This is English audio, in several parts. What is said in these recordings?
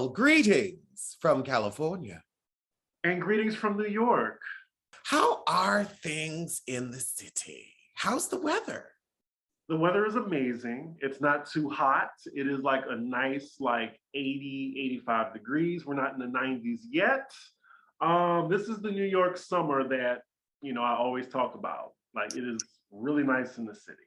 Well, greetings from California. And greetings from New York. How are things in the city? How's the weather? The weather is amazing. It's not too hot. It is like a nice, like 80, 85 degrees. We're not in the 90s yet. This is the New York summer that, I always talk about. Like, it is really nice in the city.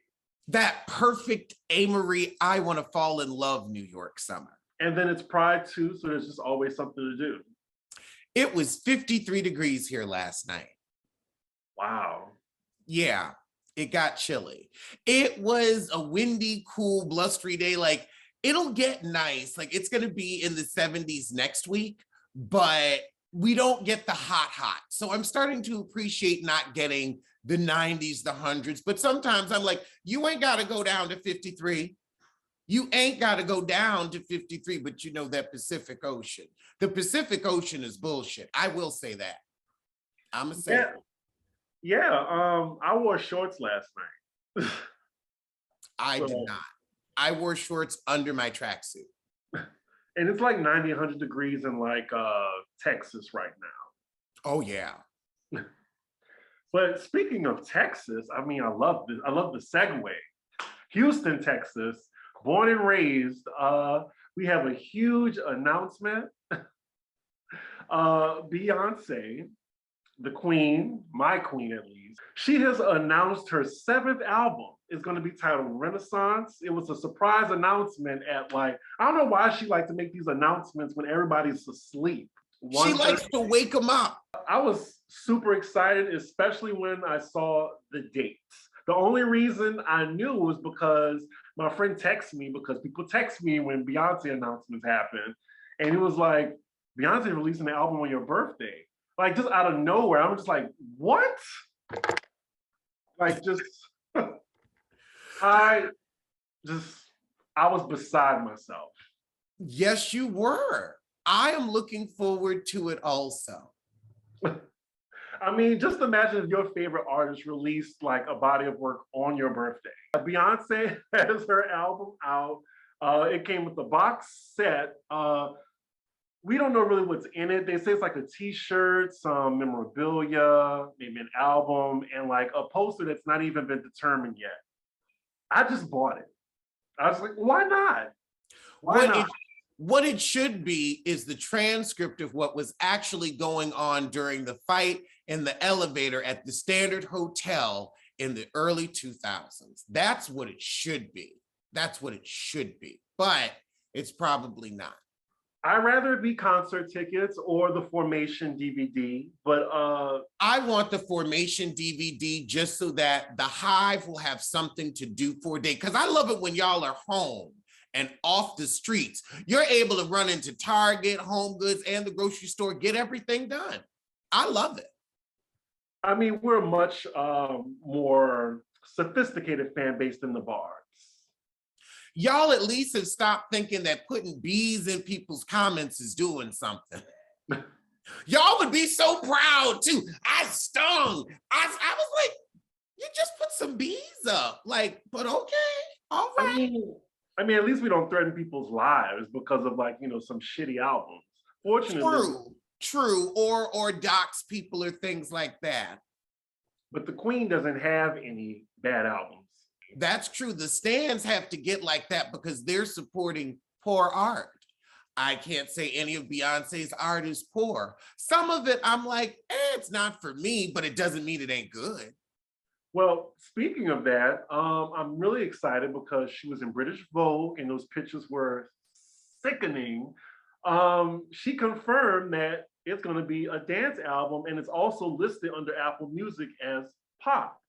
That perfect Amory, I want to fall in love New York summer. And then it's Pride too, so there's just always something to do. It was 53 degrees here last night. Wow. Yeah, it got chilly. It was a windy, cool, blustery day. Like, it'll get nice. Like, it's going to be in the 70s next week, but we don't get the hot. So I'm starting to appreciate not getting the 90s, the hundreds. But sometimes I'm like, you ain't got to go down to 53. You ain't got to go down to 53, but you know that Pacific Ocean. The Pacific Ocean is bullshit. I will say that. I'm a say. Yeah, I wore shorts last night. I did not. I wore shorts under my tracksuit. And it's like 90, 100 degrees in like Texas right now. Oh, yeah. But speaking of Texas, I mean, I love this. I love the segue. Houston, Texas, born and raised. We have a huge announcement. Beyonce, the queen, my queen at least, she has announced her 7th album. It's going to be titled Renaissance. It was a surprise announcement at I don't know why she likes to make these announcements when everybody's asleep. She likes to wake them up. I was super excited, especially when I saw the dates. The only reason I knew was because my friend texted me, because people text me when Beyonce announcements happen. And it was like, Beyonce releasing the album on your birthday. Like, just out of nowhere. I'm just like, what? Like, just, I was beside myself. Yes, you were. I am looking forward to it also. I mean, just imagine if your favorite artist released like a body of work on your birthday. Beyonce has her album out. It came with the box set. We don't know really what's in it. They say it's like a t-shirt, some memorabilia, maybe an album, and like a poster that's not even been determined yet. I just bought it. I was like, why not? Why not? What it should be is the transcript of what was actually going on during the fight in the elevator at the Standard Hotel in the early 2000s. That's what it should be. That's what it should be, but it's probably not. I'd rather it be concert tickets or the Formation DVD, but I want the Formation DVD just so that the Hive will have something to do for a day. Because I love it when y'all are home and off the streets. You're able to run into Target, Home Goods, and the grocery store, get everything done. I love it. I mean, we're a much more sophisticated fan base than the Barbs. Y'all at least have stopped thinking that putting bees in people's comments is doing something. Y'all would be so proud too. I stung. I was like, you just put some bees up. Like, but okay, all right. I mean, at least we don't threaten people's lives because of some shitty albums. Fortunately. True. Or dox people or things like that. But the Queen doesn't have any bad albums. That's true. The stands have to get like that because they're supporting poor art. I can't say any of Beyonce's art is poor. Some of it, I'm like, it's not for me, but it doesn't mean it ain't good. Well, speaking of that, I'm really excited because she was in British Vogue and those pictures were sickening. She confirmed that it's going to be a dance album and it's also listed under Apple Music as pop.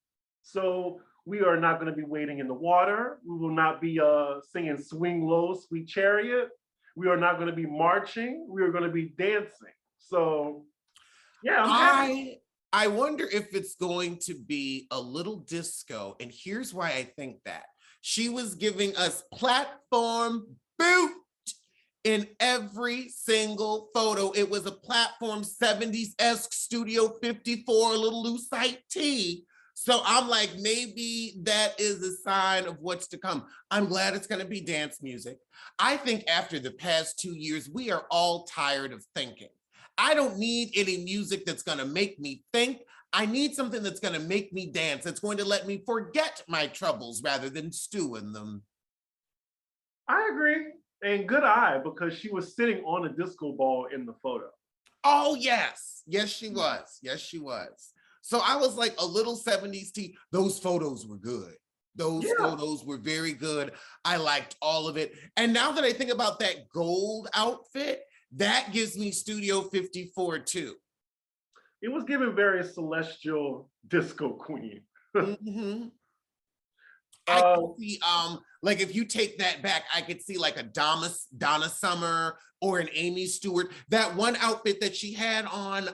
So we are not going to be waiting in the water. We will not be singing Swing Low, Sweet Chariot. We are not going to be marching. We are going to be dancing. So, yeah, I'm happy. I wonder if it's going to be a little disco. And here's why I think that. She was giving us platform boot in every single photo. It was a platform 70s-esque Studio 54, a little lucite tee. So I'm like, maybe that is a sign of what's to come. I'm glad it's going to be dance music. I think after the past 2 years, we are all tired of thinking. I don't need any music that's going to make me think. I need something that's going to make me dance. That's going to let me forget my troubles rather than stew in them. I agree. And good eye, because she was sitting on a disco ball in the photo. Oh, yes. Yes, she was. Yes, she was. So I was like a little 70s tea. Those photos were good. Those photos were very good. I liked all of it. And now that I think about that gold outfit, that gives me Studio 54 too. It was given very celestial disco queen. Mm-hmm. I could see, like if you take that back, I could see like a Donna Summer or an Amy Stewart. That one outfit that she had on,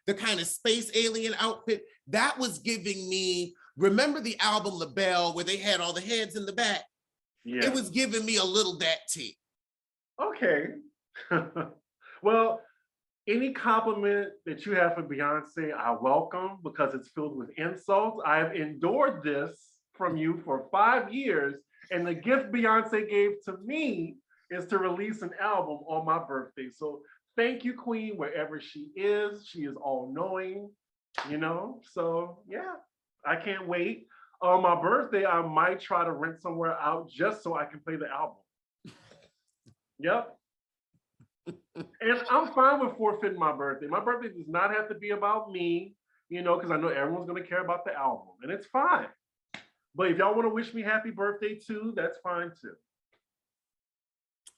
the kind of space alien outfit, that was giving me, remember the album La Belle where they had all the heads in the back? Yeah. It was giving me a little that tea. Okay. Well, any compliment that you have for Beyonce, I welcome, because it's filled with insults. I've endured this from you for 5 years, and the gift Beyonce gave to me is to release an album on my birthday. So thank you, Queen, wherever she is. She is all knowing, you know? So yeah, I can't wait. On my birthday, I might try to rent somewhere out just so I can play the album. Yep. And I'm fine with forfeiting my birthday. My birthday does not have to be about me, you know, because I know everyone's going to care about the album, and it's fine. But if y'all want to wish me happy birthday too, that's fine too.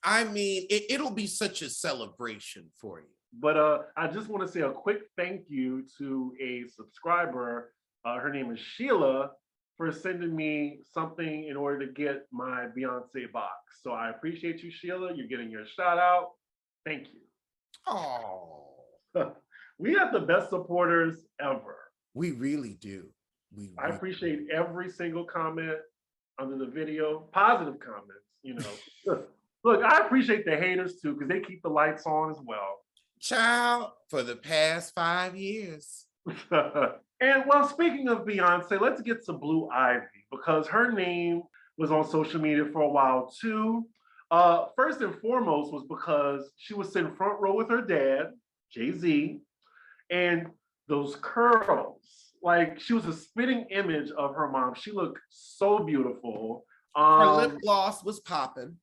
I mean, it'll be such a celebration for you. But I just want to say a quick thank you to a subscriber. Her name is Sheila, for sending me something in order to get my Beyonce box. So I appreciate you, Sheila. You're getting your shout out. Thank you. Oh, We have the best supporters ever. we really do. I appreciate every single comment under the video, positive comments, you know. Look, I appreciate the haters too, because they keep the lights on as well. Child, for the past 5 years. And well, speaking of Beyonce, let's get to Blue Ivy, because her name was on social media for a while too. First and foremost was because she was sitting front row with her dad, Jay-Z, and those curls, like she was a spitting image of her mom. She looked so beautiful. Her lip gloss was popping.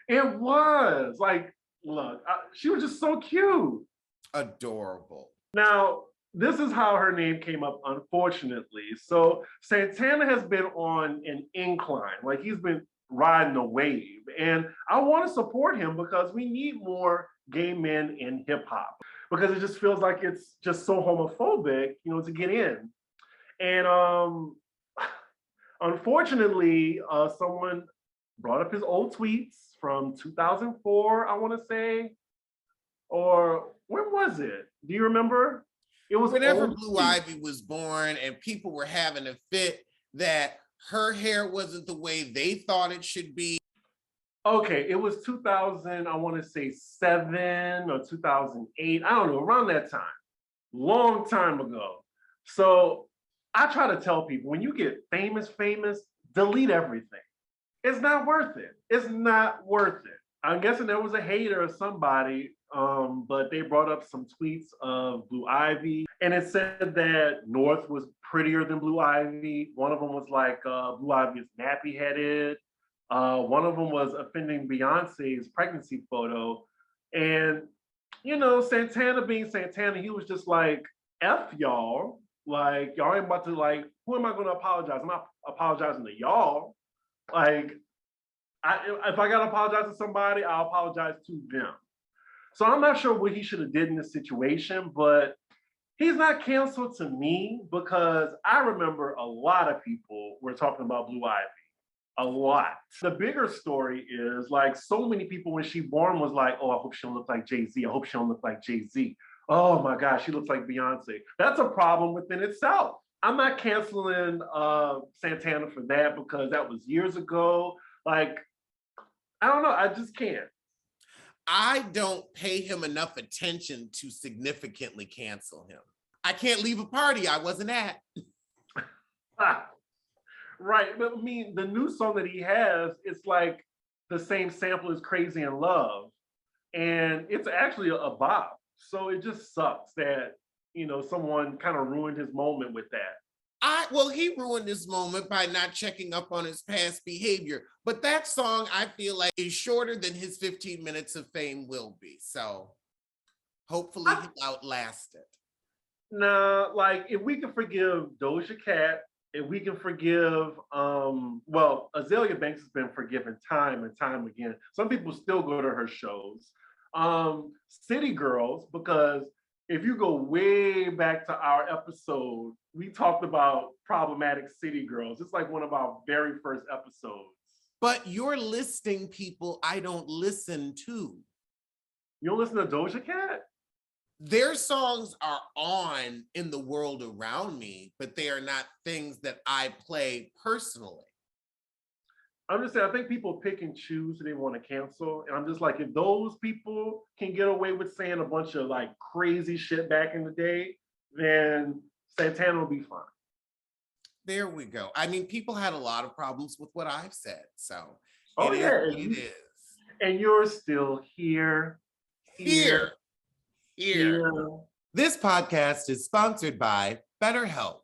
It was like, look, she was just so cute. Adorable. Now, this is how her name came up, unfortunately. So Santana has been on an incline, like he's been riding a wave. And I want to support him because we need more gay men in hip hop, because it just feels like it's just so homophobic, you know, to get in. And unfortunately, someone brought up his old tweets from 2004, I want to say, or when was it? Do you remember? It was whenever Blue Ivy was born, and people were having a fit that her hair wasn't the way they thought it should be. Okay, it was 2000, I want to say 7 or 2008. I don't know, around that time. Long time ago. So I try to tell people, when you get famous, delete everything. It's not worth it. It's not worth it. I'm guessing there was a hater or somebody, but they brought up some tweets of Blue Ivy, and it said that North was prettier than Blue Ivy. One of them was like, Blue Ivy is nappy headed. One of them was offending Beyonce's pregnancy photo. And, you know, Santana being Santana, he was just like, F y'all. Like, y'all ain't about to, like, who am I going to apologize? I'm not apologizing to y'all. Like, if I gotta apologize to somebody, I'll apologize to them. So I'm not sure what he should have did in this situation, but he's not canceled to me, because I remember a lot of people were talking about Blue Ivy. A lot. The bigger story is, like, so many people when she born was like, oh, I hope she don't look like Jay-Z. I hope she don't look like Jay-Z. Oh my gosh, she looks like Beyonce. That's a problem within itself. I'm not canceling Santana for that, because that was years ago. Like, I don't know, I just can't. I don't pay him enough attention to significantly cancel him. I can't leave a party I wasn't at. Right, but I mean, the new song that he has, it's like the same sample as Crazy in Love, and it's actually a bop. So it just sucks that, someone kind of ruined his moment with that. Well, he ruined his moment by not checking up on his past behavior. But that song, I feel like, is shorter than his 15 minutes of fame will be. So hopefully I, he'll outlast it. nah, like if we can forgive Doja Cat, if we can forgive, Azalea Banks has been forgiven time and time again. Some people still go to her shows. City Girls, because if you go way back to our episode, we talked about problematic city girls. It's like one of our very first episodes. But you're listing people I don't listen to. You don't listen to Doja Cat? Their songs are on in the world around me, but they are not things that I play personally. I'm just saying, I think people pick and choose who they want to cancel. And I'm just like, if those people can get away with saying a bunch of like crazy shit back in the day, then Santana will be fine. There we go. I mean, people had a lot of problems with what I've said. So Oh, it is yeah. what it is. And you're still here. Here. Here. This podcast is sponsored by BetterHelp.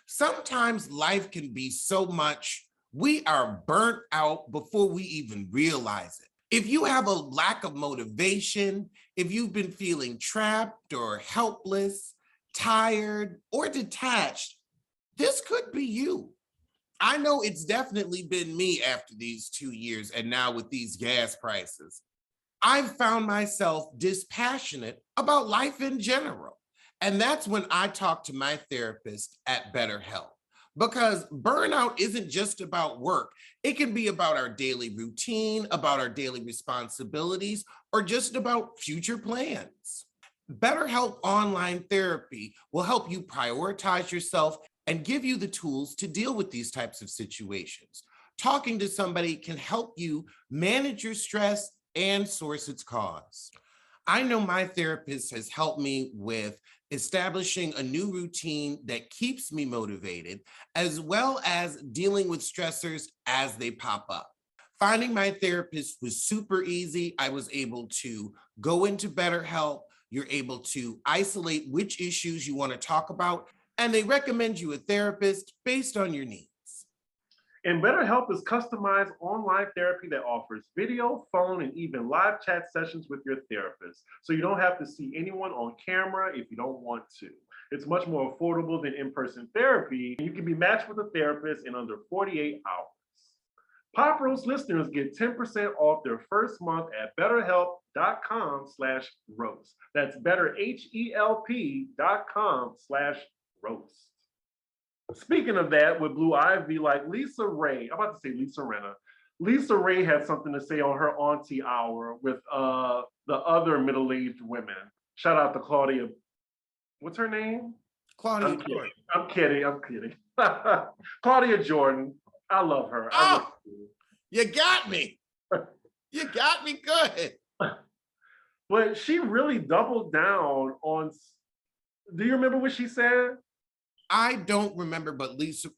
Sometimes life can be so much, we are burnt out before we even realize it. If you have a lack of motivation, if you've been feeling trapped or helpless, tired, or detached, this could be you. I know it's definitely been me after these 2 years and now with these gas prices. I've found myself dispassionate about life in general. And that's when I talk to my therapist at BetterHelp. Because burnout isn't just about work. It can be about our daily routine, about our daily responsibilities, or just about future plans. BetterHelp Online Therapy will help you prioritize yourself and give you the tools to deal with these types of situations. Talking to somebody can help you manage your stress and source its cause. I know my therapist has helped me with establishing a new routine that keeps me motivated, as well as dealing with stressors as they pop up. Finding my therapist was super easy. I was able to go into BetterHelp. You're able to isolate which issues you want to talk about, and they recommend you a therapist based on your needs. And BetterHelp is customized online therapy that offers video, phone, and even live chat sessions with your therapist. So you don't have to see anyone on camera if you don't want to. It's much more affordable than in-person therapy. You can be matched with a therapist in under 48 hours. Pop Roast listeners get 10% off their first month at betterhelp.com/roast. That's betterhelp.com/roast. Speaking of that, with Blue Ivy, like Lisa Ray, I'm about to say Lisa Renna. Lisa Ray had something to say on her Auntie Hour with the other middle-aged women. Shout out to Claudia. What's her name? Claudia Jordan. I'm kidding. Claudia Jordan. I love her. Oh, you got me. You got me good. But she really doubled down on. Do you remember what she said? I don't remember what Lisa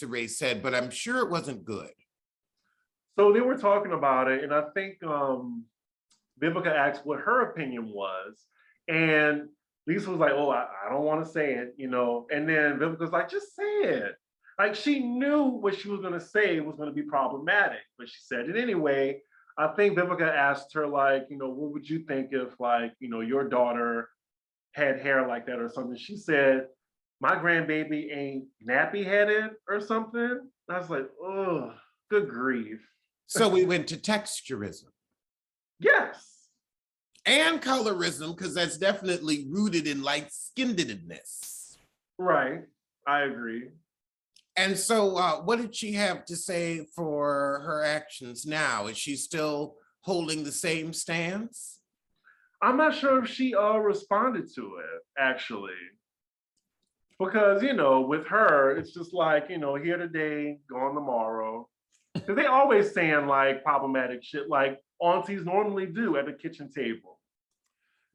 Ray said, but I'm sure it wasn't good. So they were talking about it, and I think Vivica asked what her opinion was, and Lisa was like, "Oh, I don't want to say it," And then Vivica's like, "Just say it." Like she knew what she was going to say was going to be problematic, but she said it anyway. I think Vivica asked her, like, what would you think if, like, your daughter had hair like that or something? She said, my grandbaby ain't nappy headed or something. And I was like, oh, good grief. So we went to texturism. Yes. And colorism, because that's definitely rooted in light-skinnedness. Right. I agree. And so what did she have to say for her actions now? Is she still holding the same stance? I'm not sure if she responded to it, actually. Because, with her, it's just like, here today, gone tomorrow. Because they always saying like problematic shit like aunties normally do at the kitchen table.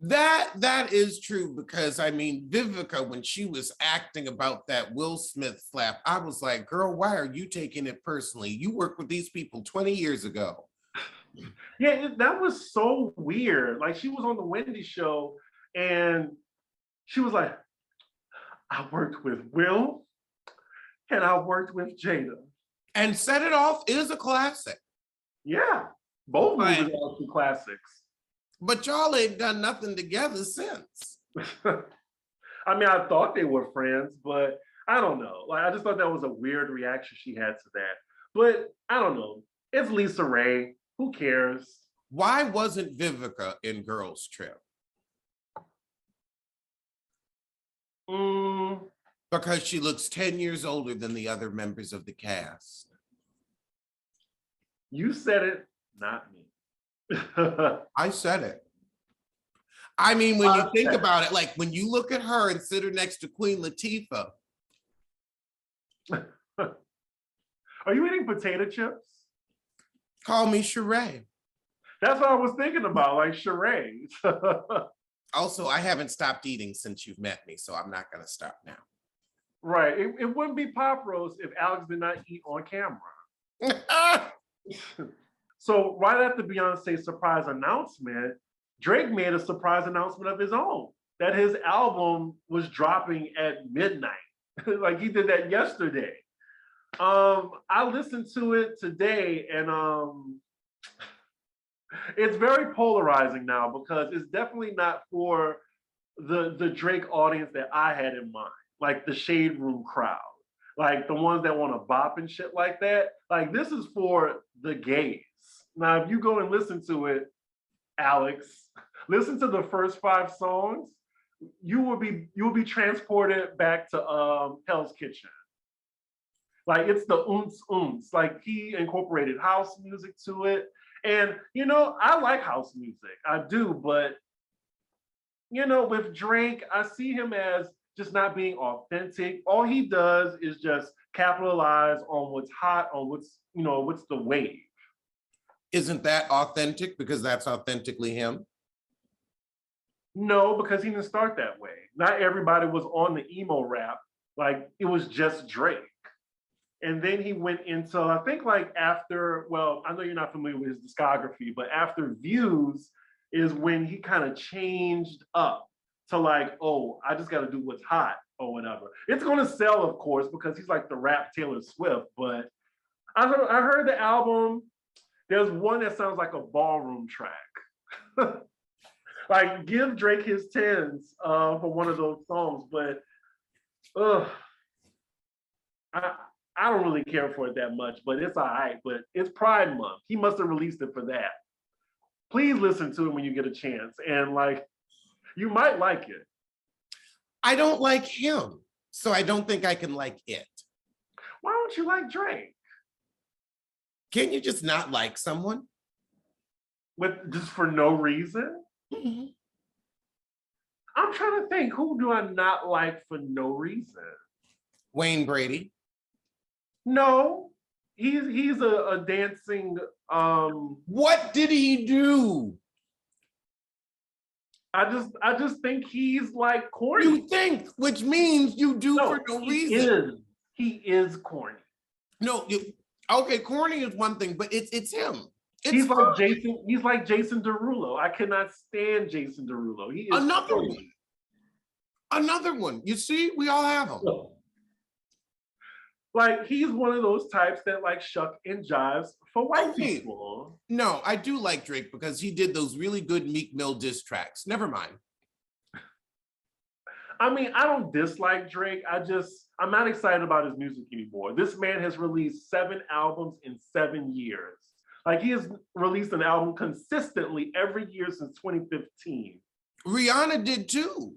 That is true because I mean Vivica, when she was acting about that Will Smith slap, I was like, girl, why are you taking it personally? You worked with these people 20 years ago. Yeah, that was so weird. Like she was on the Wendy show and she was like, I worked with Will and I worked with Jada. And Set It Off is a classic. Yeah, both But, movies are two classics. but y'all ain't done nothing together since. I mean, I thought they were friends, but I don't know. Like, I just thought that was a weird reaction she had to that. But I don't know. It's Lisa Ray. Who cares? Why wasn't Vivica in Girls Trip? Because she looks 10 years older than the other members of the cast. You said it, not me. I said it. I mean, when you think about it, like when you look at her and sit her next to Queen Latifah. Are you eating potato chips? Call me Sheree. That's what I was thinking about, like Sheree. Also, I haven't stopped eating since you've met me, so I'm not going to stop now. Right. It wouldn't be Pop Roast if Alex did not eat on camera. So right after Beyonce's surprise announcement, Drake made a surprise announcement of his own, that his album was dropping at midnight. Like he did that yesterday. I listened to it today and it's very polarizing now because it's definitely not for the Drake audience that I had in mind, like the Shade Room crowd, like the ones that want to bop and shit like that. Like this is for the gays. Now, if you go and listen to it, Alex, listen to the first 5 songs, you will be transported back to Hell's Kitchen. Like it's the oomps. Like he incorporated house music to it. And you know, I like house music. I do, but you know, with Drake, I see him as just not being authentic. All he does is just capitalize on what's hot, on what's the wave. Isn't that authentic because that's authentically him? No, because he didn't start that way. Not everybody was on the emo rap. Like it was just Drake. And then he went into, I think like after, well, I know you're not familiar with his discography, but after Views is when he kind of changed up to like, oh, I just got to do what's hot or whatever. It's going to sell, of course, because he's like the rap Taylor Swift. But I heard the album. There's one that sounds like a ballroom track. Like give Drake his 10s for one of those songs, but I don't really care for it that much, but it's all right. But it's Pride Month. He must have released it for that. Please listen to it when you get a chance. And like, you might like it. I don't like him, so I don't think I can like it. Why don't you like Drake? Can't you just not like someone? Just for no reason? Mm-hmm. I'm trying to think, who do I not like for no reason? Wayne Brady. No, he's a dancing. What did he do? I just think he's like corny. You think, which means you do for no reason. He is corny. No, okay, corny is one thing, but it's him. He's like Jason. He's like Jason Derulo. I cannot stand Jason Derulo. He is another one. Another one. You see, we all have them. Like he's one of those types that like shuck and jives for white people. No, I do like Drake because he did those really good Meek Mill diss tracks. Never mind. I mean, I don't dislike Drake. I'm not excited about his music anymore. This man has released 7 albums in 7 years. Like he has released an album consistently every year since 2015. Rihanna did too,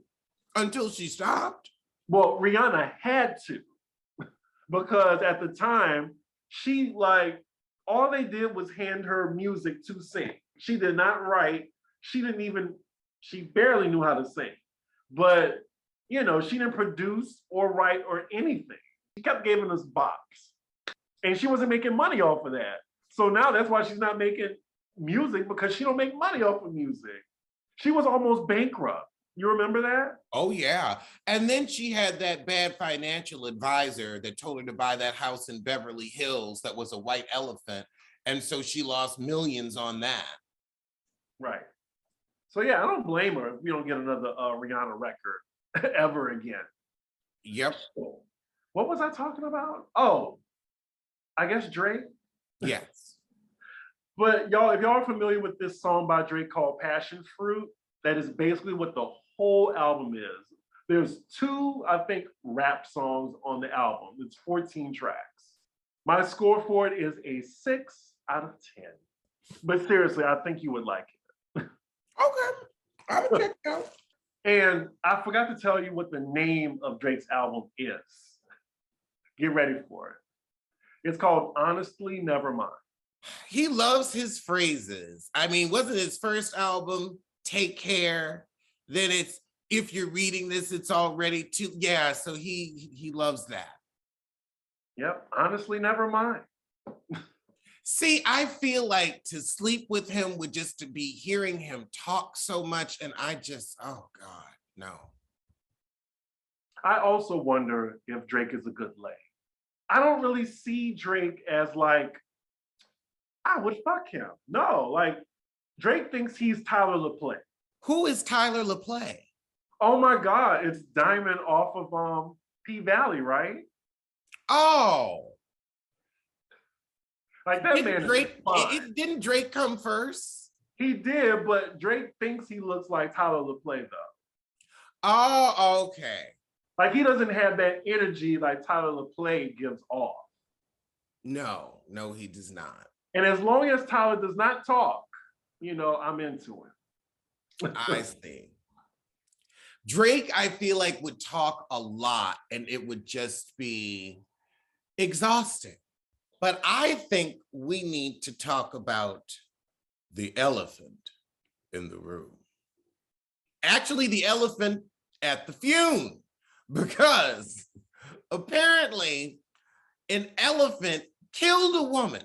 until she stopped. Well, Rihanna had to. Because at the time, she like, all they did was hand her music to sing. She did not write. She barely knew how to sing. But, you know, she didn't produce or write or anything. She kept giving us bops. And she wasn't making money off of that. So now that's why she's not making music, because she don't make money off of music. She was almost bankrupt. You remember that? Oh yeah. And then she had that bad financial advisor that told her to buy that house in Beverly Hills that was a white elephant. And so she lost millions on that. Right. So yeah, I don't blame her if we don't get another Rihanna record ever again. Yep. What was I talking about? Oh, I guess Drake. Yes. But y'all, if y'all are familiar with this song by Drake called Passion Fruit, that is basically what the whole album is. There's two, I think, rap songs on the album. It's 14 tracks. My score for it is a 6 out of 10. But seriously, I think you would like it. Okay. I would check it out. And I forgot to tell you what the name of Drake's album is. Get ready for it. It's called Honestly Nevermind. He loves his phrases. I mean, wasn't his first album Take Care? Then it's if you're reading this, it's already too. Yeah, so he loves that. Yep, Honestly Nevermind. See, I feel like to sleep with him would just to be hearing him talk so much, and I just, oh God, no. I also wonder if Drake is a good lay. I don't really see Drake as like, I would fuck him. No, like Drake thinks he's Tyler LaPlay. Who is Tyler LaPlay? Oh my God, it's Diamond off of P Valley, right? Oh. Like that Didn't man Drake, is fine. didn't Drake come first? He did, but Drake thinks he looks like Tyler LaPlay though. Oh, okay. Like he doesn't have that energy like Tyler LaPlay gives off. No, he does not. And as long as Tyler does not talk, I'm into him. I see. Drake, I feel like would talk a lot and it would just be exhausting. But I think we need to talk about the elephant in the room. Actually, the elephant at the funeral, because apparently an elephant killed a woman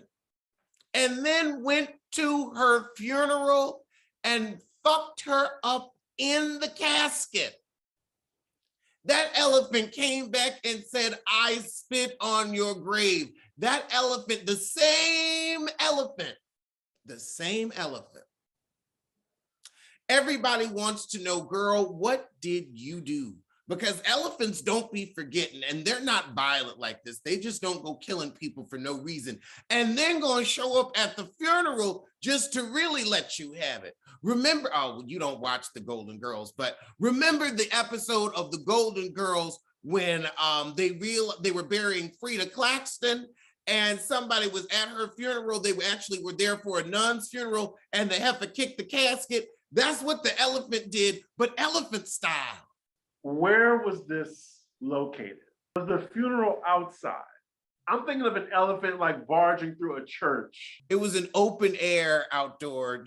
and then went to her funeral and fucked her up in the casket. That elephant came back and said, I spit on your grave. That elephant, the same elephant. Everybody wants to know, girl, what did you do? Because elephants don't be forgetting, and they're not violent like this. They just don't go killing people for no reason. And then going to show up at the funeral just to really let you have it. Remember, oh, you don't watch the Golden Girls, but remember the episode of the Golden Girls when they were burying Frida Claxton and somebody was at her funeral. They were there for a nun's funeral and the heifer kicked the casket. That's what the elephant did, but elephant style. Where was this located? Was the funeral outside? I'm thinking of an elephant like barging through a church. It was an open air outdoor,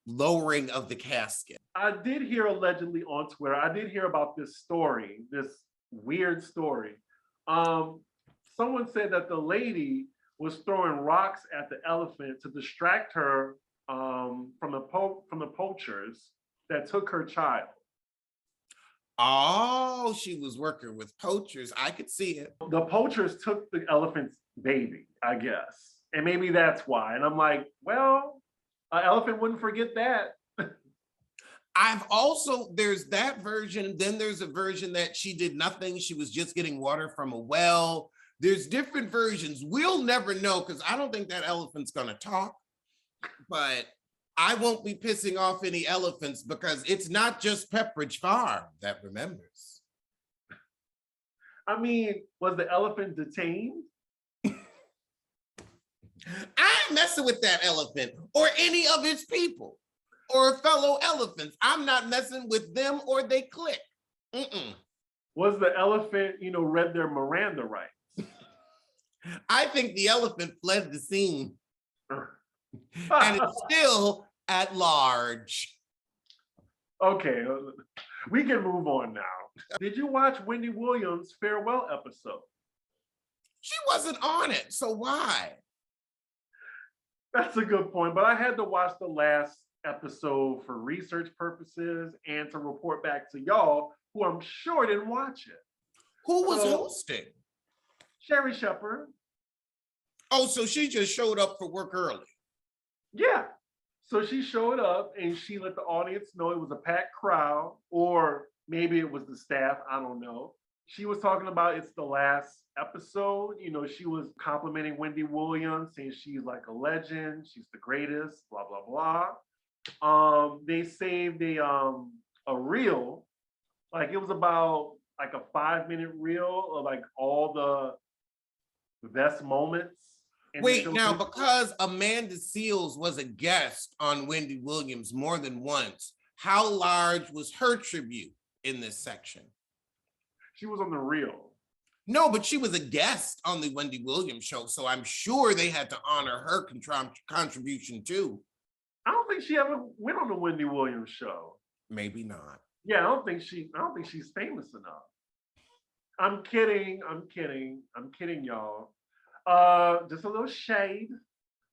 lowering of the casket. I did hear allegedly on Twitter, I did hear about this story, this weird story. Someone said that the lady was throwing rocks at the elephant to distract her from the poachers that took her child. Oh, she was working with poachers. I could see it. The poachers took the elephant's baby, I guess. And maybe that's why. And I'm like, well, an elephant wouldn't forget that. There's that version. Then there's a version that she did nothing. She was just getting water from a well. There's different versions. We'll never know because I don't think that elephant's going to talk. But I won't be pissing off any elephants because it's not just Pepperidge Farm that remembers. I mean, was the elephant detained? I ain't messing with that elephant or any of its people or fellow elephants. I'm not messing with them or they clique. Was the elephant, read their Miranda rights? I think the elephant fled the scene. And it's still at large. Okay, we can move on now. Did you watch Wendy Williams' farewell episode? She wasn't on it, so why? That's a good point, but I had to watch the last episode for research purposes and to report back to y'all who I'm sure didn't watch it. Who was So, hosting? Sherry Shepherd. Oh, so she just showed up for work early. Yeah. So she showed up and she let the audience know it was a packed crowd, or maybe it was the staff. I don't know. She was talking about it's the last episode. You know, she was complimenting Wendy Williams, saying she's like a legend, she's the greatest, blah, blah, blah. They saved a reel, like it was about like a 5-minute reel of like all the best moments. Wait, now, because Amanda Seales was a guest on Wendy Williams more than once, how large was her tribute in this section? She was on the reel. No, but she was a guest on the Wendy Williams show, so I'm sure they had to honor her contribution too. I don't think she ever went on the Wendy Williams show. Maybe not. Yeah, I don't think she's famous enough. I'm kidding, y'all. Just a little shade.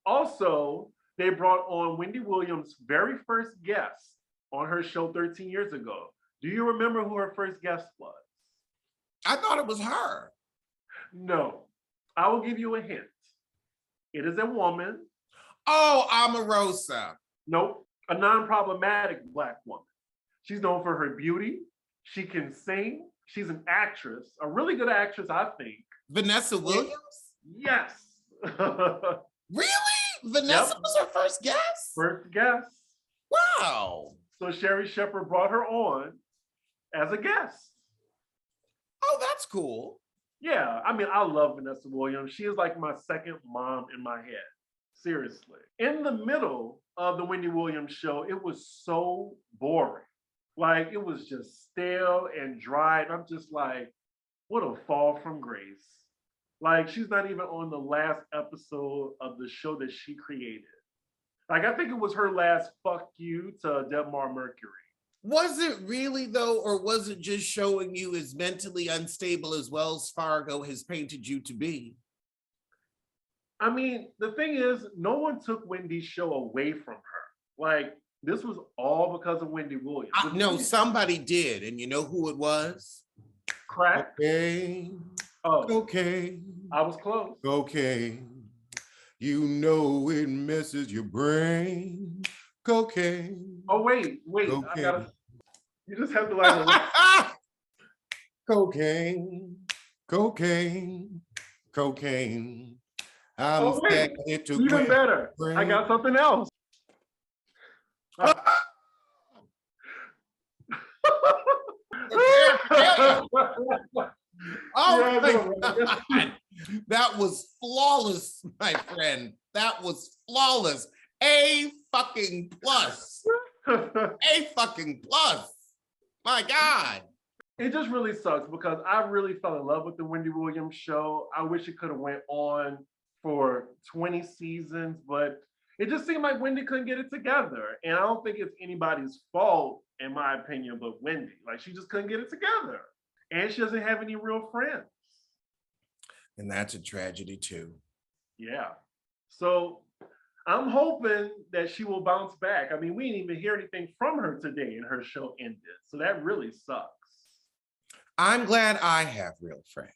Also, they brought on Wendy Williams' very first guest on her show 13 years ago. Do you remember who her first guest was? I thought it was her. No. I will give you a hint. It is a woman. Oh, Omarosa. Nope. A non-problematic Black woman. She's known for her beauty. She can sing. She's an actress, a really good actress, I think. Vanessa Williams? Yes. Really? Vanessa was her first guest? First guest. Wow. So Sherry Shepherd brought her on as a guest. Oh, that's cool. Yeah, I mean, I love Vanessa Williams. She is like my second mom in my head. Seriously. In the middle of the Wendy Williams show, it was so boring. Like, it was just stale and dry. And I'm just like, what a fall from grace. Like, she's not even on the last episode of the show that she created. Like, I think it was her last fuck you to Debmar Mercury. Was it really though, or was it just showing you as mentally unstable as Wells Fargo has painted you to be? I mean, the thing is, no one took Wendy's show away from her. Like, this was all because of Wendy Williams. No, somebody did, and you know who it was? Crack. Cocaine. Oh, Cocaine. I was close. Cocaine. You know it messes your brain. Cocaine. Oh, wait. Cocaine. You just have to like. Cocaine. Cocaine. Cocaine. Oh, wait. Even better. Brain. I got something else. Oh, yeah, my God. That was flawless, my friend. That was flawless. A fucking plus. A fucking plus. My God. It just really sucks because I really fell in love with the Wendy Williams show. I wish it could have went on for 20 seasons, but it just seemed like Wendy couldn't get it together. And I don't think it's anybody's fault, in my opinion, but Wendy. Like, she just couldn't get it together. And she doesn't have any real friends. And that's a tragedy too. Yeah. So I'm hoping that she will bounce back. I mean, we didn't even hear anything from her today and her show ended. So that really sucks. I'm glad I have real friends.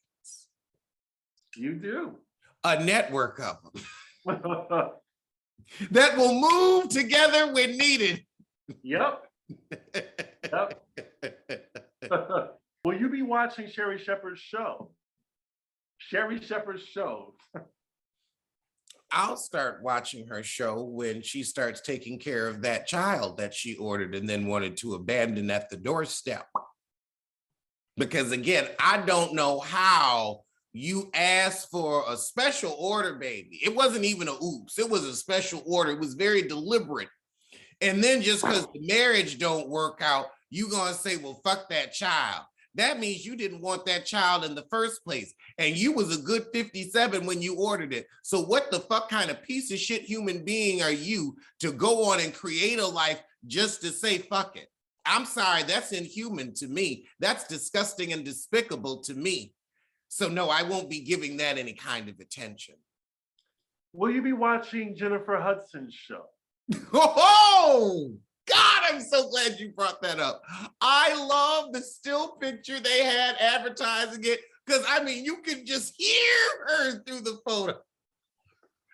You do. A network of them. That will move together when needed. Yep. Yep. Will you be watching Sherry Shepherd's show? Sherry Shepherd's show. I'll start watching her show when she starts taking care of that child that she ordered and then wanted to abandon at the doorstep. Because again, I don't know how you asked for a special order, baby. It wasn't even a oops. It was a special order. It was very deliberate. And then just because the marriage don't work out, you gonna say, well, fuck that child. That means you didn't want that child in the first place. And you was a good 57 when you ordered it. So what the fuck kind of piece of shit human being are you to go on and create a life just to say fuck it? I'm sorry, that's inhuman to me. That's disgusting and despicable to me. So no, I won't be giving that any kind of attention. Will you be watching Jennifer Hudson's show? Oh, God, I'm so glad you brought that up. I love the still picture they had advertising it because I mean, you can just hear her through the photo.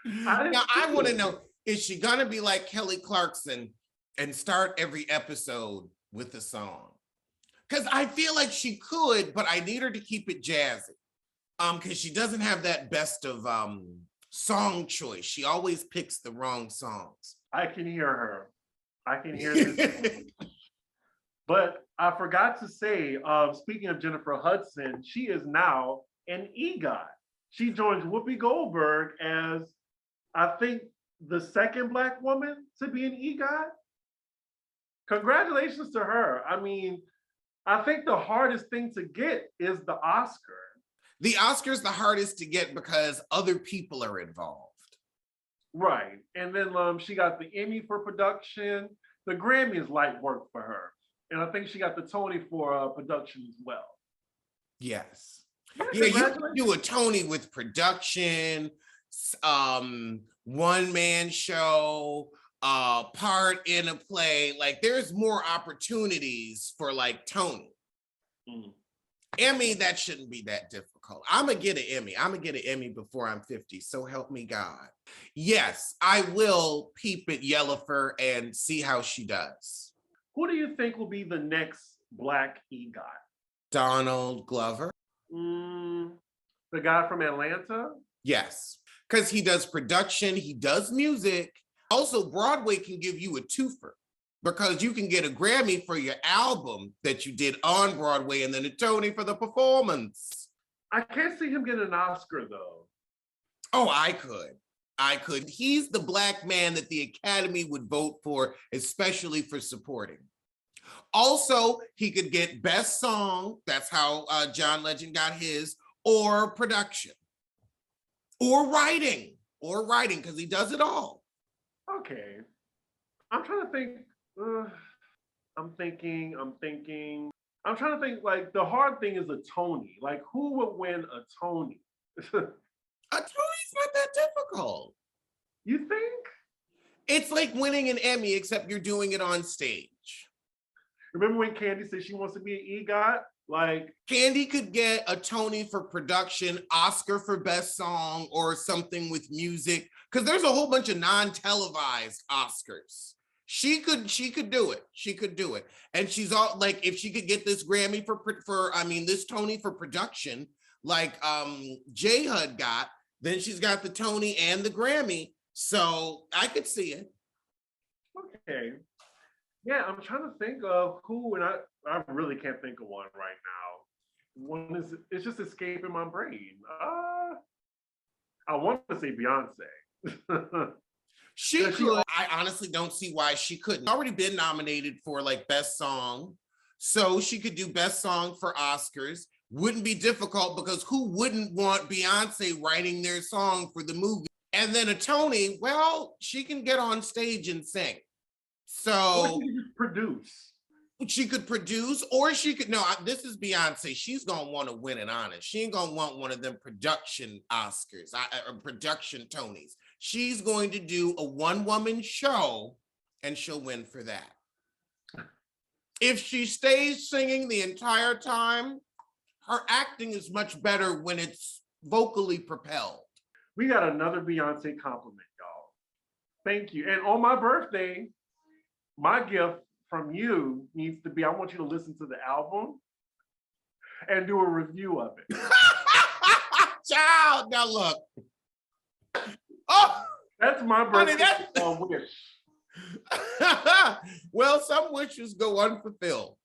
Now, I want to know, is she going to be like Kelly Clarkson and start every episode with a song? Because I feel like she could, but I need her to keep it jazzy. Because she doesn't have that best of song choice. She always picks the wrong songs. I can hear her. I can hear this. But I forgot to say, speaking of Jennifer Hudson, she is now an EGOT. She joins Whoopi Goldberg as, I think, the second Black woman to be an EGOT. Congratulations to her. I mean, I think the hardest thing to get is the Oscar. The Oscar's the hardest to get because other people are involved. Right. And then she got the Emmy for production. The Grammy is light work for her. And I think she got the Tony for production as well. Yes. Yeah, you can do a Tony with production, one-man show, part in a play. Like there's more opportunities for like Tony. Emmy, that shouldn't be that difficult. I'm gonna get an Emmy. I'm gonna get an Emmy before I'm 50. So help me God. Yes, I will peep at Yellifer and see how she does. Who do you think will be the next Black EGOT? Donald Glover. The guy from Atlanta? Yes, because he does production, he does music. Also, Broadway can give you a twofer because you can get a Grammy for your album that you did on Broadway and then a Tony for the performance. I can't see him getting an Oscar though. Oh, I could. He's the Black man that the Academy would vote for, especially for supporting. Also, he could get Best Song, that's how John Legend got his, or production, or writing, because he does it all. Okay. I'm trying to think. I'm trying to think, like, the hard thing is a Tony. Like, who would win a Tony? A Tony's not that difficult. You think? It's like winning an Emmy, except you're doing it on stage. Remember when Candy said she wants to be an EGOT? Like, Candy could get a Tony for production, Oscar for Best Song, or something with music, because there's a whole bunch of non-televised Oscars. She could do it. She could do it. And she's all like, if she could get this Grammy this Tony for production, like J Hud got, then she's got the Tony and the Grammy. So I could see it. Okay. Yeah, I'm trying to think of who, and I really can't think of one right now. It's just escaping my brain. I want to say Beyonce. She could. I honestly don't see why she couldn't. Already been nominated for like Best Song, so she could do Best Song for Oscars. Wouldn't be difficult because who wouldn't want Beyonce writing their song for the movie? And then a Tony, well, she can get on stage and sing. So she could produce. She could produce, or she could, no, this is Beyonce. She's gonna want to win an honor. She ain't gonna want one of them production Oscars or production Tonys. She's going to do a one-woman show and she'll win for that. If she stays singing the entire time, her acting is much better when it's vocally propelled. We got another Beyonce compliment, y'all. Thank you. And on my birthday, my gift from you needs to be, I want you to listen to the album and do a review of it. Child, now look. Oh, that's my birthday wish. Well, some wishes go unfulfilled.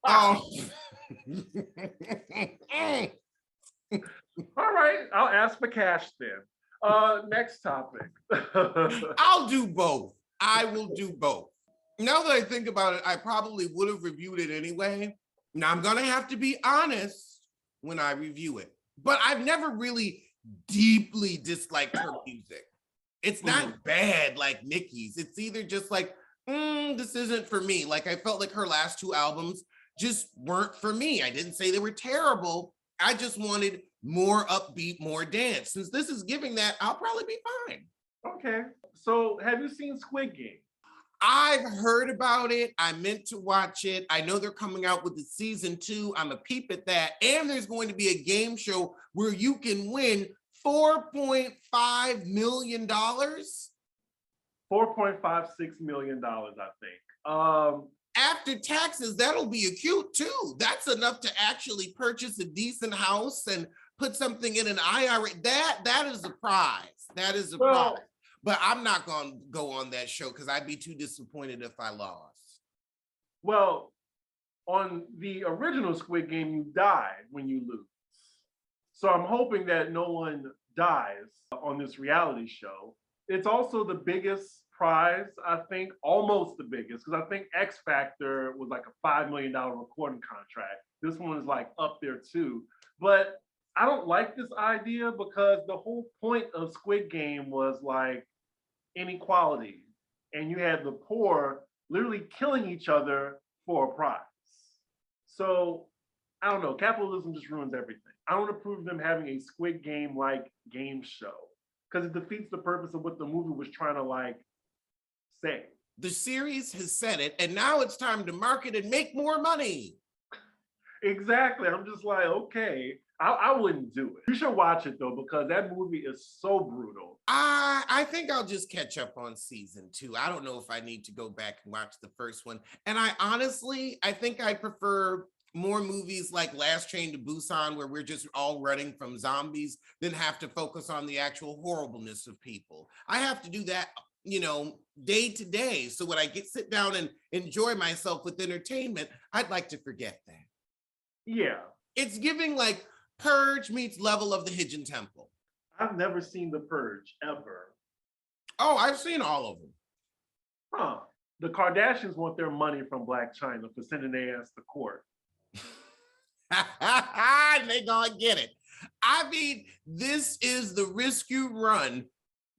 All right, I'll ask for cash then. Next topic. I'll do both. I will do both. Now that I think about it, I probably would have reviewed it anyway. Now I'm gonna have to be honest when I review it, but I've never really deeply disliked her music. It's not bad like Nicki's. It's either just like, this isn't for me. Like I felt like her last two albums just weren't for me. I didn't say they were terrible. I just wanted more upbeat, more dance. Since this is giving that, I'll probably be fine. Okay. So have you seen Squid Game? I've heard about it. I meant to watch it. I know they're coming out with the season 2. I'm a peep at that. And there's going to be a game show where you can win $4.5 million. $4.56 million, I think. After taxes, that'll be acute too. That's enough to actually purchase a decent house and put something in an IRA. That is a prize. That is a prize. But I'm not going to go on that show because I'd be too disappointed if I lost. Well, on the original Squid Game, you died when you lose. So I'm hoping that no one dies on this reality show. It's also the biggest prize, I think, almost the biggest, because I think X Factor was like a $5 million recording contract. This one is like up there too. But I don't like this idea because the whole point of Squid Game was like inequality. And you had the poor literally killing each other for a prize. So I don't know, capitalism just ruins everything. I don't approve of them having a Squid Game like game show because it defeats the purpose of what the movie was trying to like say. The series has said it, and now it's time to market and make more money. Exactly. I'm just like, okay, I wouldn't do it. You should watch it though, because that movie is so brutal. I think I'll just catch up on season 2. I don't know if I need to go back and watch the first one. And I think I prefer more movies like Last Train to Busan, where we're just all running from zombies, than have to focus on the actual horribleness of people. I have to do that, day to day. So when I sit down and enjoy myself with entertainment, I'd like to forget that. Yeah. It's giving like Purge meets Level of the Hidden Temple. I've never seen The Purge, ever. Oh, I've seen all of them. Huh. The Kardashians want their money from Black China for sending their ass to court. They gonna get it. I mean, this is the risk you run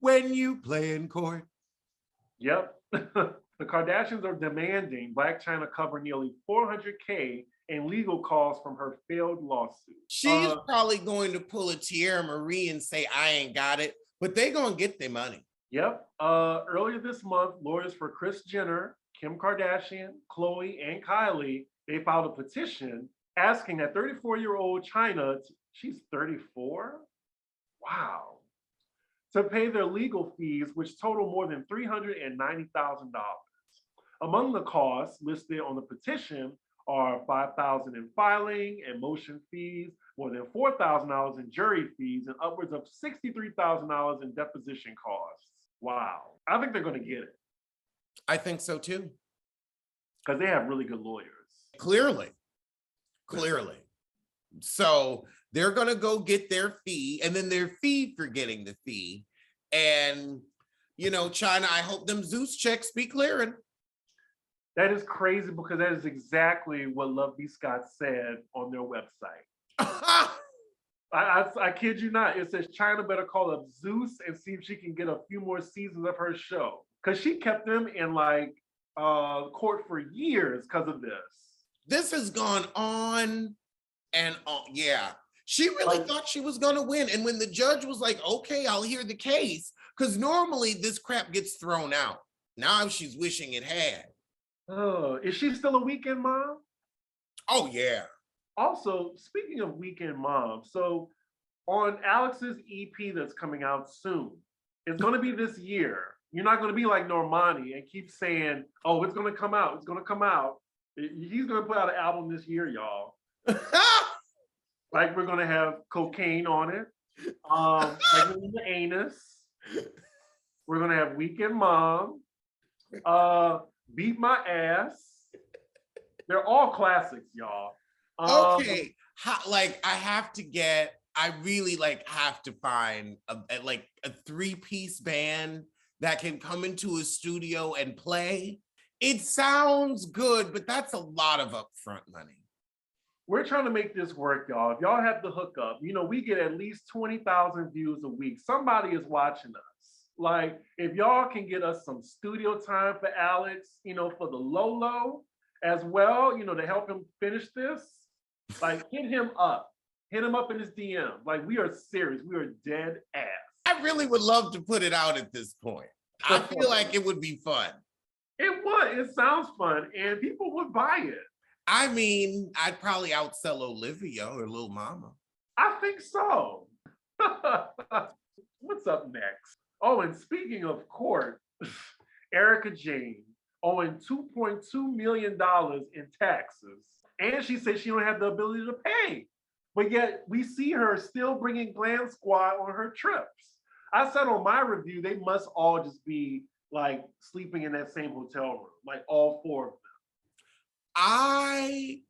when you play in court. Yep. The Kardashians are demanding Black China cover nearly $400K in legal costs from her failed lawsuit. She's probably going to pull a Tierra Marie and say, I ain't got it, but they gonna get their money. Yep. Earlier this month, lawyers for Kris Jenner, Kim Kardashian, Khloe, and Kylie, they filed a petition asking that 34-year-old China, she's 34? Wow. To pay their legal fees, which total more than $390,000. Among the costs listed on the petition are $5,000 in filing and motion fees, more than $4,000 in jury fees, and upwards of $63,000 in deposition costs. Wow. I think they're going to get it. I think so too. Because they have really good lawyers. Clearly. So they're going to go get their fee, and then their fee for getting the fee. And, China, I hope them Zeus checks be clearing. That is crazy because that is exactly what Love B. Scott said on their website. I kid you not. It says China better call up Zeus and see if she can get a few more seasons of her show. Because she kept them in court for years because of this. This has gone on and on. Yeah. She really thought she was going to win. And when the judge was like, okay, I'll hear the case, because normally this crap gets thrown out. Now she's wishing it had. Oh, is she still a weekend mom? Oh, yeah. Also, speaking of weekend mom, so on Alex's EP that's coming out soon, it's going to be this year. You're not going to be like Normani and keep saying, oh, it's going to come out. It's going to come out. He's going to put out an album this year, y'all. Like we're going to have cocaine on it. Like in the anus. We're going to have Weekend Mom. Beat My Ass. They're all classics, y'all. Okay. I really have to find a 3-piece band that can come into a studio and play. It sounds good, but that's a lot of upfront money. We're trying to make this work, y'all. If y'all have the hookup, we get at least 20,000 views a week. Somebody is watching us. If y'all can get us some studio time for Alex, for the low as well, to help him finish this, hit him up. Hit him up in his DM. We are serious. We are dead ass. I really would love to put it out at this point. I feel like it would be fun. It would. It sounds fun, and people would buy it. I mean, I'd probably outsell Olivia or Lil Mama. I think so. What's up next? Oh, and speaking of court, Erica Jane owing $2.2 million in taxes. And she said she don't have the ability to pay. But yet we see her still bringing Glam Squad on her trips. I said on my review, they must all just be like sleeping in that same hotel room, like all four of them. I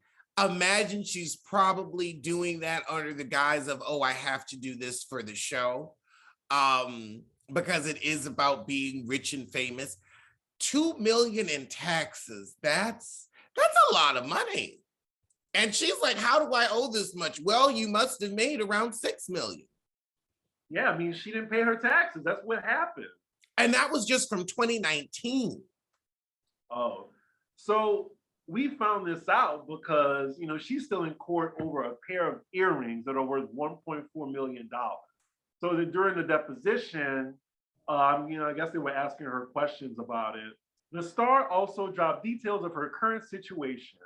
imagine she's probably doing that under the guise of, oh, I have to do this for the show. Because it is about being rich and famous. 2 million in taxes. That's a lot of money. And she's like, how do I owe this much? Well, you must have made around 6 million. Yeah, I mean, she didn't pay her taxes. That's what happened. And that was just from 2019. Oh, so we found this out because, she's still in court over a pair of earrings that are worth $1.4 million. So that during the deposition, I guess they were asking her questions about it. The star also dropped details of her current situation.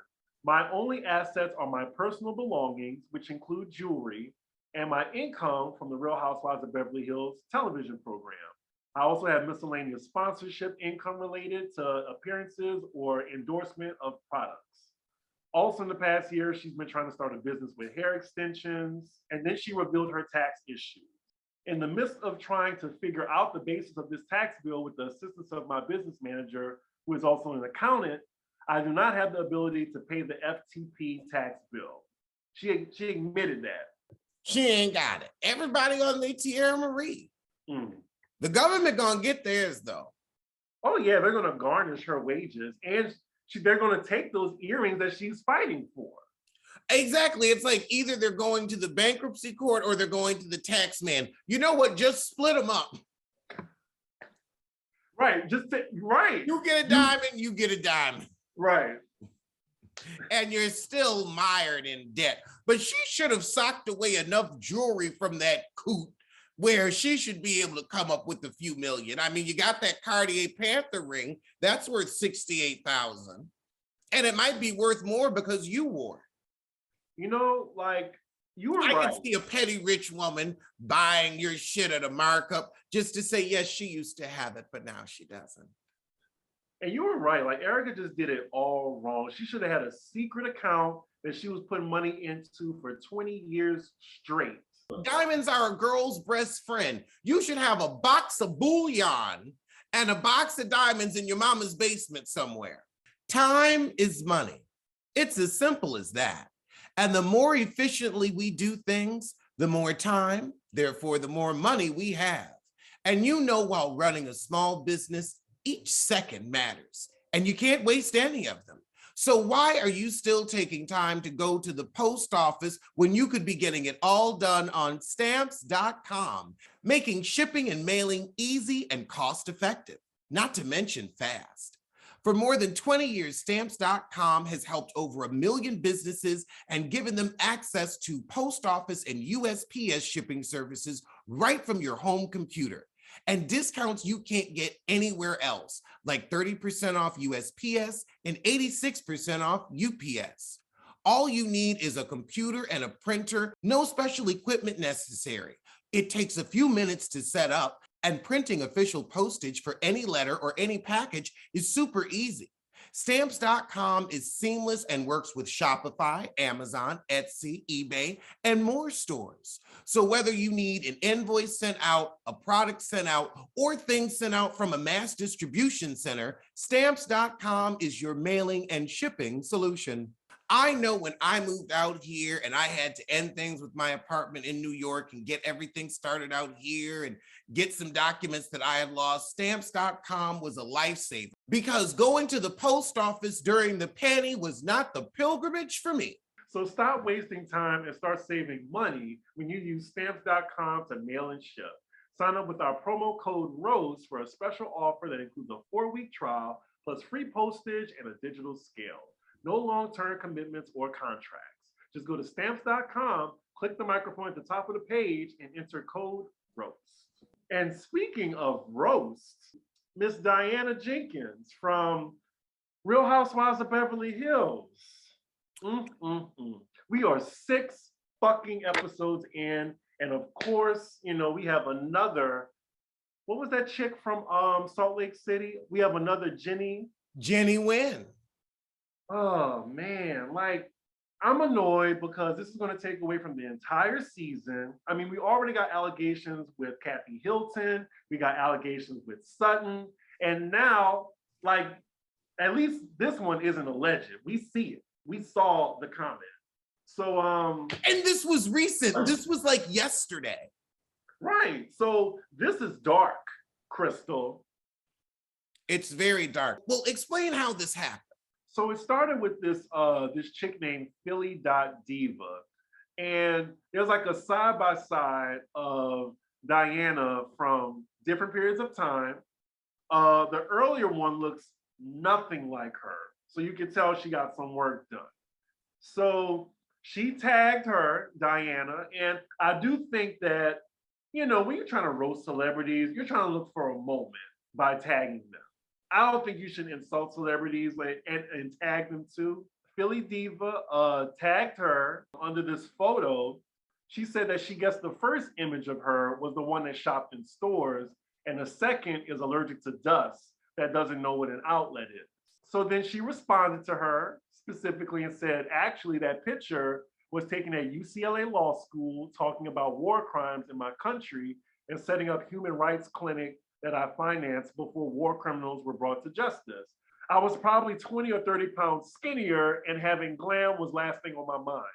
My only assets are my personal belongings, which include jewelry, and my income from the Real Housewives of Beverly Hills television program. I also have miscellaneous sponsorship income related to appearances or endorsement of products. Also in the past year, she's been trying to start a business with hair extensions, and then she revealed her tax issues. In the midst of trying to figure out the basis of this tax bill with the assistance of my business manager, who is also an accountant, I do not have the ability to pay the FTP tax bill. She admitted that. She ain't got it. Everybody on the Tierra Marie. Mm. The government gonna get theirs though. Oh yeah, they're gonna garnish her wages, and they're gonna take those earrings that she's fighting for. Exactly. It's like either they're going to the bankruptcy court or they're going to the tax man. You know what? Just split them up. Right. Right. You get a diamond, you get a diamond. Right. And you're still mired in debt. But she should have socked away enough jewelry from that coot where she should be able to come up with a few million. I mean, you got that Cartier Panther ring. That's worth $68,000. And it might be worth more because you wore it. You were right. I can see a petty rich woman buying your shit at a markup just to say, yes, she used to have it, but now she doesn't. And you were right. Like, Erica just did it all wrong. She should have had a secret account that she was putting money into for 20 years straight. Diamonds are a girl's best friend. You should have a box of bullion and a box of diamonds in your mama's basement somewhere. Time is money. It's as simple as that. And the more efficiently we do things, the more time, therefore, the more money we have. And while running a small business, each second matters, and you can't waste any of them. So why are you still taking time to go to the post office when you could be getting it all done on stamps.com, making shipping and mailing easy and cost-effective, not to mention fast? For more than 20 years, Stamps.com has helped over 1 million businesses and given them access to post office and USPS shipping services right from your home computer. And discounts you can't get anywhere else, like 30% off USPS and 86% off UPS. All you need is a computer and a printer, no special equipment necessary. It takes a few minutes to set up, and printing official postage for any letter or any package is super easy. Stamps.com is seamless and works with Shopify, Amazon, Etsy, eBay, and more stores. So whether you need an invoice sent out, a product sent out, or things sent out from a mass distribution center, Stamps.com is your mailing and shipping solution. I know when I moved out here and I had to end things with my apartment in New York and get everything started out here and get some documents that I had lost, Stamps.com was a lifesaver because going to the post office during the penny was not the pilgrimage for me. So stop wasting time and start saving money when you use Stamps.com to mail and ship. Sign up with our promo code ROSE for a special offer that includes a 4-week trial plus free postage and a digital scale. No long-term commitments or contracts. Just go to stamps.com, click the microphone at the top of the page, and enter code ROAST. And speaking of roast, Miss Diana Jenkins from Real Housewives of Beverly Hills. We are 6 fucking episodes in, and of course, we have another. What was that chick from Salt Lake City? We have another Jenny. Jenny Wynn. Oh man, like I'm annoyed because this is going to take away from the entire season. I mean, we already got allegations with Kathy Hilton, we got allegations with Sutton, and now, like, at least this one isn't alleged. We see it. We saw the comment. So and this was recent. This was like yesterday. Right. So this is dark, Crystal. It's very dark. Well, explain how this happened. So it started with this chick named Philly.Diva. And there's like a side-by-side of Diana from different periods of time. The earlier one looks nothing like her. So you can tell she got some work done. So she tagged her, Diana, and I do think that, when you're trying to roast celebrities, you're trying to look for a moment by tagging them. I don't think you should insult celebrities and tag them too. Philly Diva tagged her under this photo. She said that she guessed the first image of her was the one that shopped in stores, and the second is allergic to dust that doesn't know what an outlet is. So then she responded to her specifically and said, actually, that picture was taken at UCLA Law School talking about war crimes in my country and setting up human rights clinic that I financed before war criminals were brought to justice. I was probably 20 or 30 pounds skinnier, and having glam was last thing on my mind.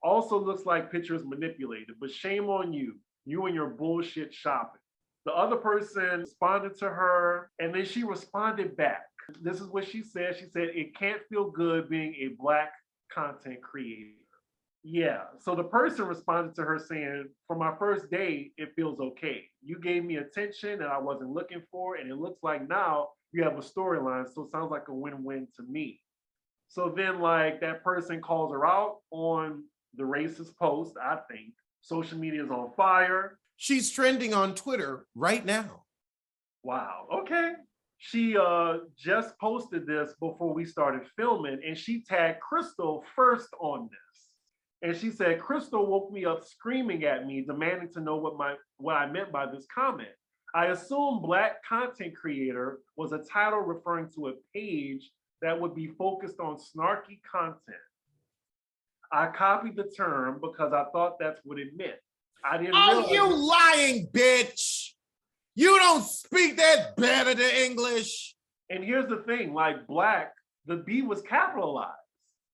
Also looks like pictures manipulated, but shame on you and your bullshit shopping. The other person responded to her, and then she responded back. This is what she said. She said, it can't feel good being a Black content creator. Yeah, so the person responded to her saying, for my first date, it feels okay. You gave me attention that I wasn't looking for, and it looks like now you have a storyline, so it sounds like a win-win to me. So then, like, that person calls her out on the racist post, I think. Social media is on fire. She's trending on Twitter right now. Wow, okay. She just posted this before we started filming, and she tagged Crystal first on this. And she said, Crystal woke me up screaming at me, demanding to know what I meant by this comment. I assume Black content creator was a title referring to a page that would be focused on snarky content. I copied the term because I thought that's what it meant. I didn't realize. You lying bitch. You don't speak that better than English. And here's the thing, like Black, the B was capitalized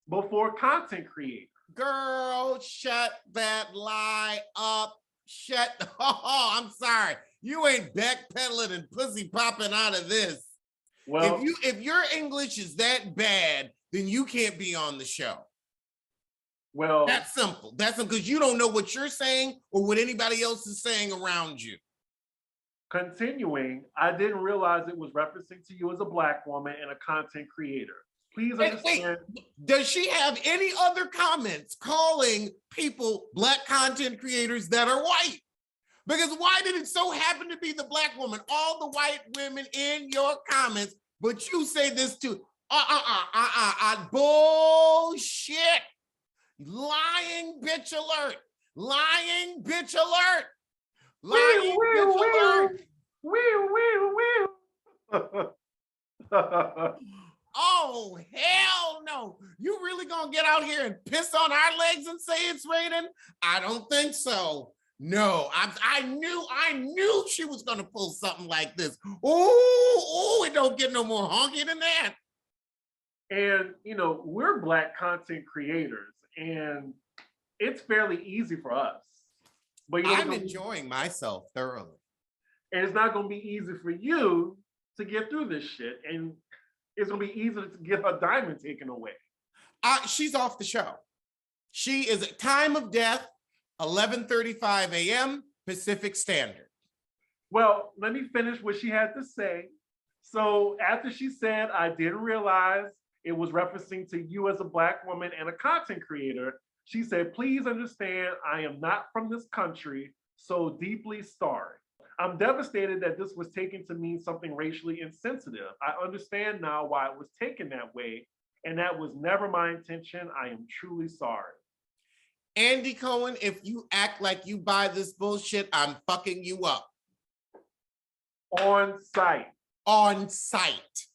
before content creator. Girl, shut that lie up. Oh, I'm sorry. You ain't backpedaling and pussy popping out of this. Well, if your English is that bad, then you can't be on the show. Well, that's simple. That's because you don't know what you're saying or what anybody else is saying around you. Continuing, I didn't realize it was referencing to you as a Black woman and a content creator. Please understand. Wait, does she have any other comments calling people Black content creators that are white? Because why did it so happen to be the Black woman? All the white women in your comments, but you say this too. Bullshit. Lying bitch alert. Lying bitch alert. Lying bitch alert. Oh, hell no. You really gonna get out here and piss on our legs and say it's raining? I don't think so. No, I knew she was gonna pull something like this. Oh, it don't get no more honky than that. And, we're Black content creators, and it's fairly easy for us. But I'm enjoying myself thoroughly. And it's not gonna be easy for you to get through this shit. And it's gonna be easy to get her diamond taken away. She's off the show. She is at time of death, 11:35 a.m. Pacific Standard. Well, let me finish what she had to say. So after she said, I didn't realize it was referencing to you as a Black woman and a content creator, she said, please understand, I am not from this country, so deeply sorry. I'm devastated that this was taken to mean something racially insensitive. I understand now why it was taken that way, and that was never my intention. I am truly sorry. Andy Cohen, if you act like you buy this bullshit, I'm fucking you up. On site. On site.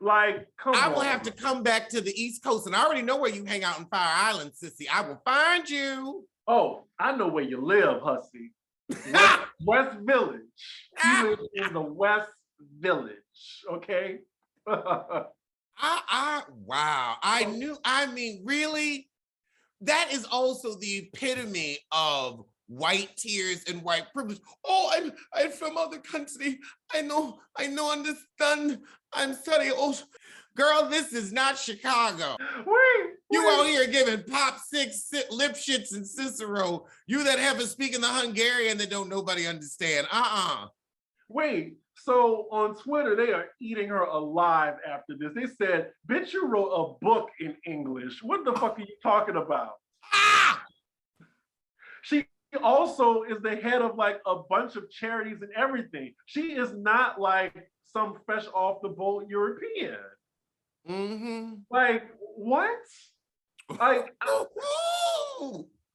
Like, come on. I will have to come back to the East Coast, and I already know where you hang out in Fire Island, sissy. I will find you. Oh, I know where you live, hussy. West Village. You live in the West Village, okay? Wow. I mean, really? That is also the epitome of white tears and white privilege. Oh, I'm from other country. I know, understand. I'm sorry. Oh, girl, this is not Chicago. Wait. You out here giving pop six lip shits and Cicero. You that haven't speaking the Hungarian that don't nobody understand. Wait, so on Twitter, they are eating her alive after this. They said, bitch, you wrote a book in English. What the fuck are you talking about? She also is the head of like a bunch of charities and everything. She is not like some fresh off the boat European. Like, what? Like,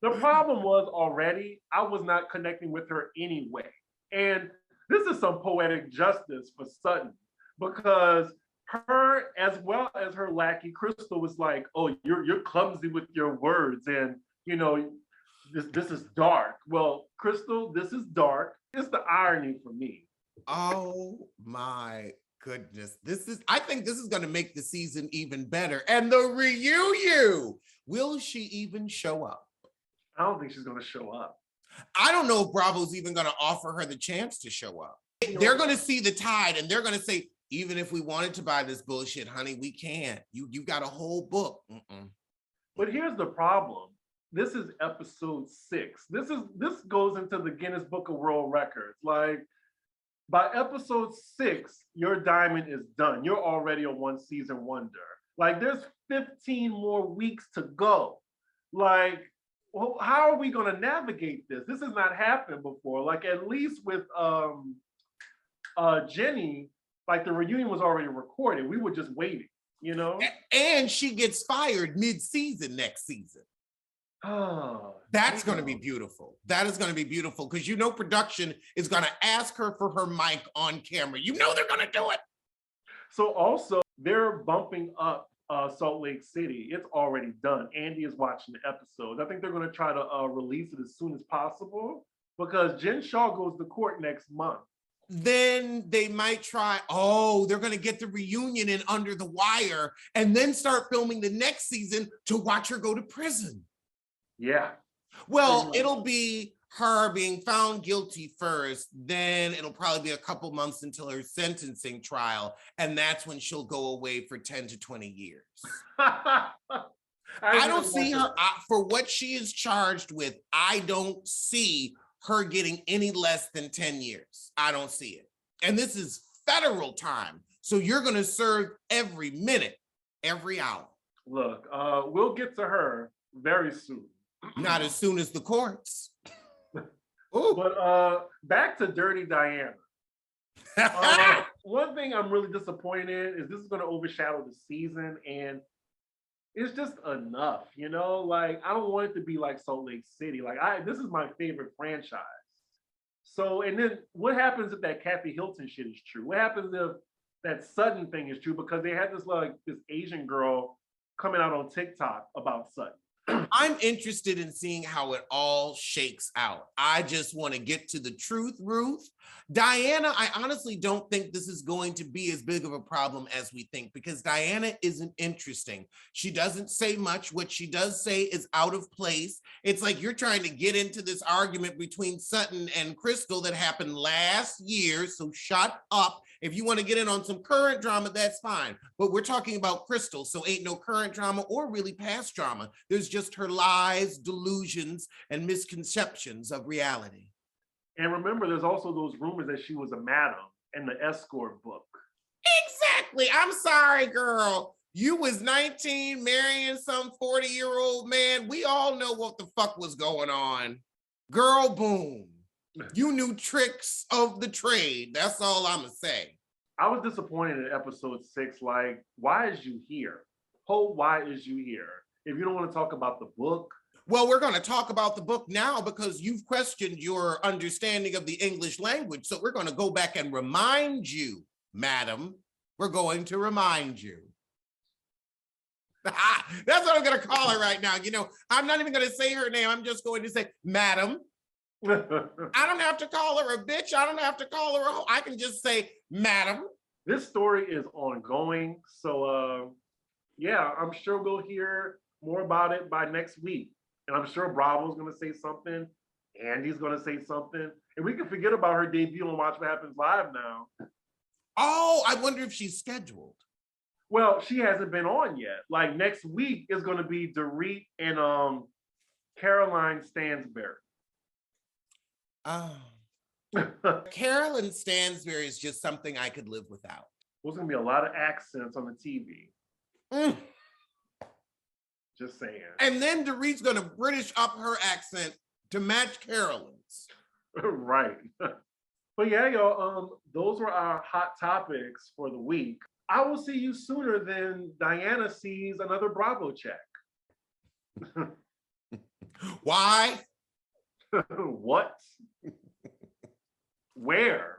the problem was already, I was not connecting with her anyway. And this is some poetic justice for Sutton, because her, as well as her lackey Crystal, was like, oh, you're clumsy with your words, and you know, this is dark. Well, Crystal, this is dark. It's the irony for me. Oh my goodness. I think this is going to make the season even better. And the reunion, will she even show up? I don't think she's going to show up. I don't know if Bravo's even going to offer her the chance to show up. They're going to see the tide and they're going to say, even if we wanted to buy this bullshit, honey, we can't. You got a whole book. But here's the problem. This is episode 6. This goes into the Guinness Book of World Records. Like, by episode 6, your diamond is done. You're already a 1-season wonder. Like, there's 15 more weeks to go. Like, well, how are we going to navigate this? This has not happened before. Like, at least with Jenny, like the reunion was already recorded. We were just waiting, you know? And she gets fired mid-season next season. Oh, that's going to be beautiful. That is going to be beautiful because you know production is going to ask her for her mic on camera. You know they're going to do it. So also, they're bumping up Salt Lake City. It's already done. Andy is watching the episodes. I think they're going to try to release it as soon as possible because Jen Shaw goes to court next month. Then they might try, they're going to get the reunion in Under the Wire and then start filming the next season to watch her go to prison. Yeah. Well, it'll be her being found guilty first, then it'll probably be a couple months until her sentencing trial, and that's when she'll go away for 10 to 20 years. I don't see her, for what she is charged with, I don't see her getting any less than 10 years. I don't see it. And this is federal time, so you're going to serve every minute, every hour. Look, we'll get to her very soon. Not as soon as the courts. But back to Dirty Diana. One thing I'm really disappointed in is this is going to overshadow the season, and it's just enough, you know? Like, I don't want it to be like Salt Lake City. Like, this is my favorite franchise. So, and then what happens if that Kathy Hilton shit is true? What happens if that Sutton thing is true? Because they had this Asian girl coming out on TikTok about Sutton. I'm interested in seeing how it all shakes out. I just want to get to the truth, Ruth. Diana, I honestly don't think this is going to be as big of a problem as we think because Diana isn't interesting. She doesn't say much. What she does say is out of place. It's like you're trying to get into this argument between Sutton and Crystal that happened last year, so shut up. If you want to get in on some current drama, that's fine. But we're talking about Crystal, so ain't no current drama or really past drama. There's just her lies, delusions, and misconceptions of reality. And remember, there's also those rumors that she was a madam in the escort book. Exactly. I'm sorry, girl. You was 19, marrying some 40-year-old man. We all know what the fuck was going on. Girl, boom. You knew tricks of the trade. That's all I'm gonna say. I was disappointed in episode 6. Like, why is you here? Why is you here? If you don't want to talk about the book. Well, we're going to talk about the book now because you've questioned your understanding of the English language. So we're going to go back and remind you, madam. We're going to remind you. That's what I'm going to call her right now. You know, I'm not even going to say her name. I'm just going to say, madam. I don't have to call her a bitch. I don't have to call her a hoe. I can just say, madam. This story is ongoing. So, yeah, I'm sure we'll hear more about it by next week. And I'm sure Bravo's going to say something. Andy's going to say something. And we can forget about her debut on Watch What Happens Live now. Oh, I wonder if she's scheduled. Well, she hasn't been on yet. Like next week is going to be Dorit and Caroline Stansberry. Oh. Carolyn Stansberry is just something I could live without. There's going to be a lot of accents on the TV. Mm. Just saying. And then Dorit's going to British up her accent to match Carolyn's. Right. But yeah, y'all, those were our hot topics for the week. I will see you sooner than Diana sees another Bravo check. Why? What? Where?